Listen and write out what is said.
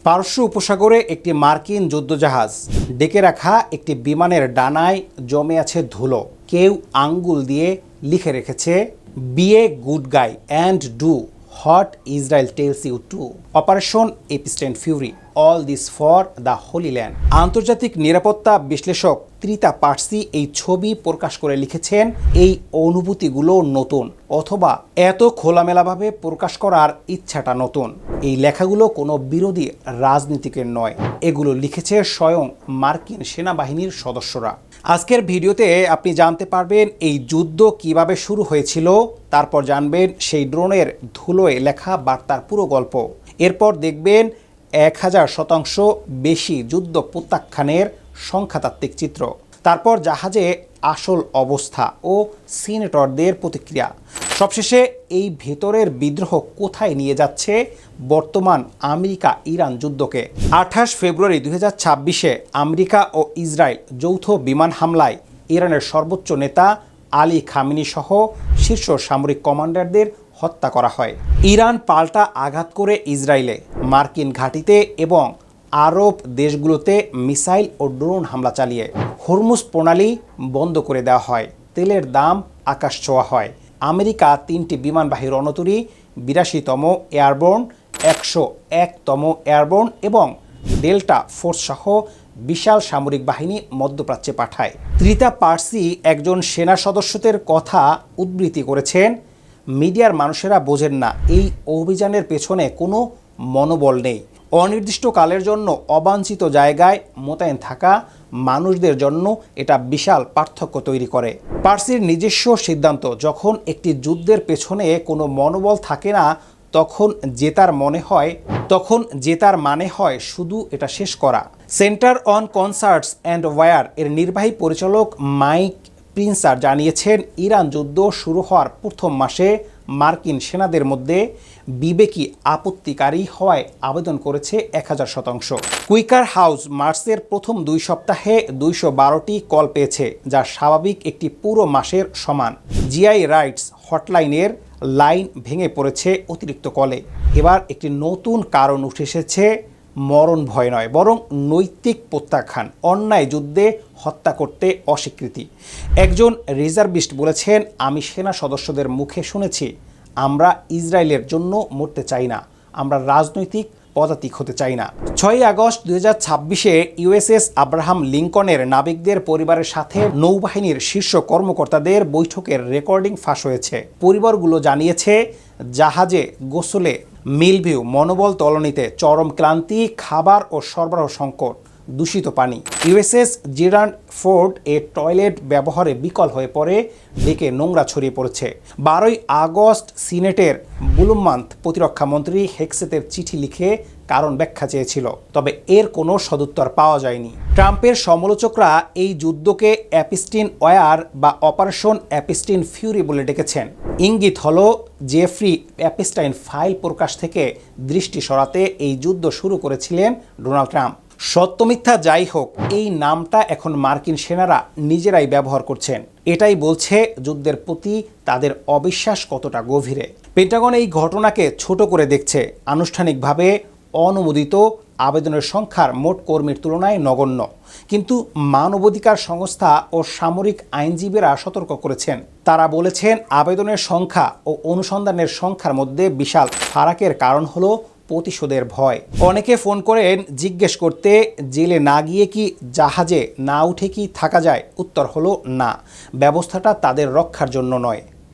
পারস্য উপসাগরে একটি মার্কিন যুদ্ধজাহাজ ডেকে রাখা একটি বিমানের ডানায় জমে আছে ধুলো। কেউ আঙ্গুল দিয়ে লিখে রেখেছে, be a good guy and do what Israel tells you to. Operation এপিস্টেন fury, all this for the holy land. আন্তর্জাতিক নিরাপত্তা বিশ্লেষক ত্রিতা পার্সি এই ছবি প্রকাশ করে লিখেছেন, এই অনুভূতিগুলো নতুন, অথবা এত খোলামেলাভাবে প্রকাশ করার ইচ্ছাটা নতুন। এই লেখাগুলো কোনো বিরোধী রাজনীতিকের নয়, এগুলো লিখেছে স্বয়ং মার্কিন সেনাবাহিনীর সদস্যরা। আজকের ভিডিওতে আপনি জানতে পারবেন এই যুদ্ধ কিভাবে শুরু হয়েছিল, তারপর জানবেন সেই ড্রোনের ধুলোয় লেখা বার্তার পুরো গল্প। এরপর দেখবেন 1000% বেশি যুদ্ধ প্রত্যাখ্যানের সংখ্যাতাত্ত্বিক চিত্র। তারপর জাহাজে আসল অবস্থা ও সিনেটরদের প্রতিক্রিয়া। সবশেষে এই ভেতরের বিদ্রোহ কোথায় নিয়ে যাচ্ছে বর্তমান আমেরিকা ইরান যুদ্ধকে। 28 ফেব্রুয়ারি 2026-এ আমেরিকা ও ইসরায়েল যৌথ বিমান হামলায় ইরানের সর্বোচ্চ নেতা আলী খামেনি সহ শীর্ষ সামরিক কমান্ডারদের হত্যা করা হয়। ইরান পাল্টা আঘাত করে ইসরায়েলে, মার্কিন ঘাঁটিতে এবং আরব দেশগুলোতে মিসাইল ও ড্রোন হামলা চালিয়ে হরমুজ প্রণালী বন্ধ করে দেওয়া হয়। তেলের দাম আকাশ ছোঁয়া হয়। আমেরিকা 3টি বিমানবাহী রণতরী, 82তম এয়ারবোর্ন, 101তম এয়ারবোর্ন এবং ডেল্টা ফোর্স সহ বিশাল সামরিক বাহিনী মধ্যপ্রাচ্যে পাঠায়। ত্রিতা পার্সি একজন সেনা সদস্যদের কথা উদ্ধৃতি করেছেন, মিডিয়ার মানুষেরা বোঝেন না, এই অভিযানের পেছনে কোনো মনোবল নেই। অনির্দিষ্টকালের জন্য অবাঞ্ছিত জায়গায় মোতায়েন থাকা মানুষদের জন্য এটা বিশাল পার্থক্য তৈরি করে। পার্সির নিজস্ব সিদ্ধান্ত, যখন একটি যুদ্ধের পেছনে কোনো মনোবল থাকে না, তখন জেতার মানে হয় শুধু এটা শেষ করা। Center on concerts and war এর নির্বাহী পরিচালক মাইক প্রিন্সার জানিয়েছেন, ইরান যুদ্ধ শুরু হওয়ার প্রথম মাসে মার্কিন সেনাদের মধ্যে বিবেকী আপত্তিকারী হওয়ায় আবেদন করেছে 1000%। কুইকার হাউস মার্চের প্রথম 2 সপ্তাহে 212টি কল পেয়েছে, যা স্বাভাবিক একটি পুরো মাসের সমান। জিআই রাইটস হটলাইনের লাইন ভেঙে পড়েছে অতিরিক্ত কলে। এবার একটি নতুন কারণ উঠে এসেছে, মরণ ভয় নয়, বরং নৈতিক প্রত্যাখ্যান, অন্যায় যুদ্ধে হত্যা করতে অস্বীকৃতি। একজন রিজার্ভিস্ট বলেছেন, আমি সেনা সদস্যদের মুখে শুনেছি, আমরা ইসরায়েলের জন্য মরতে চাই না, আমরা রাজনৈতিক পদাতিক হতে চাই না। 6 আগস্ট 2026-এ ইউএসএস আব্রাহাম লিঙ্কনের নাবিকদের পরিবারের সাথে নৌবাহিনীর শীর্ষ কর্মকর্তাদের বৈঠকের রেকর্ডিং ফাঁস হয়েছে। পরিবারগুলো জানিয়েছে, জাহাজে গোসলে মিলভিউ, মনোবল তলানিতে চরম ক্লান্তি, খাবার ও সরবরাহ সংকট, দূষিত পানি। ইউএসএস জেরাল্ড ফোর্ড এ টয়লেট ব্যবহারে বিকল হয়ে পড়ে, ডেকে নোংরা ছড়িয়ে পড়েছে। 12 আগস্ট সিনেটের বুলুমান্থ প্রতিরক্ষা মন্ত্রী হেক্সেতের চিঠি লিখে কারণ ব্যাখ্যা চেয়েছিল, তবে এর কোনো সদুত্তর পাওয়া যায়নি। ট্রাম্পের সমালোচকরা এই যুদ্ধকে অ্যাপিস্টিন ওয়ার বা অপারেশন অ্যাপিস্টিন ফিউরি বলে ডেকেছেন। ইঙ্গিত হলো, জেফ্রি অ্যাপিস্টাইন ফাইল প্রকাশ থেকে দৃষ্টি সরাতে এই যুদ্ধ শুরু করেছিলেন ডোনাল্ড ট্রাম্প। সত্য মিথ্যা যাই হোক, এই নামটা এখন মার্কিন সেনারা নিজেরাই ব্যবহার করছেন। এটাই বলছে যুদ্ধের প্রতি তাদের অবিশ্বাস কতটা গভীরে। পেন্টাগন এই ঘটনাকে ছোট করে দেখছে। আনুষ্ঠানিকভাবে অনুমোদিত আবেদনের সংখ্যার মোট কর্মীর তুলনায় নগণ্য, কিন্তু মানবাধিকার সংস্থা ও সামরিক আইনজীবীরা সতর্ক করেছেন। তারা বলেছেন, আবেদনের সংখ্যা ও অনুসন্ধানের সংখ্যার মধ্যে বিশাল ফারাকের কারণ হলো প্রতিশোধের ভয়। অনেকে ফোন করেন জিজ্ঞেস করতে, জেলে না গিয়ে কি জাহাজে না উঠে কি থাকা যায়? উত্তর হলো না, ব্যবস্থাটা তাদের রক্ষার জন্য নয়।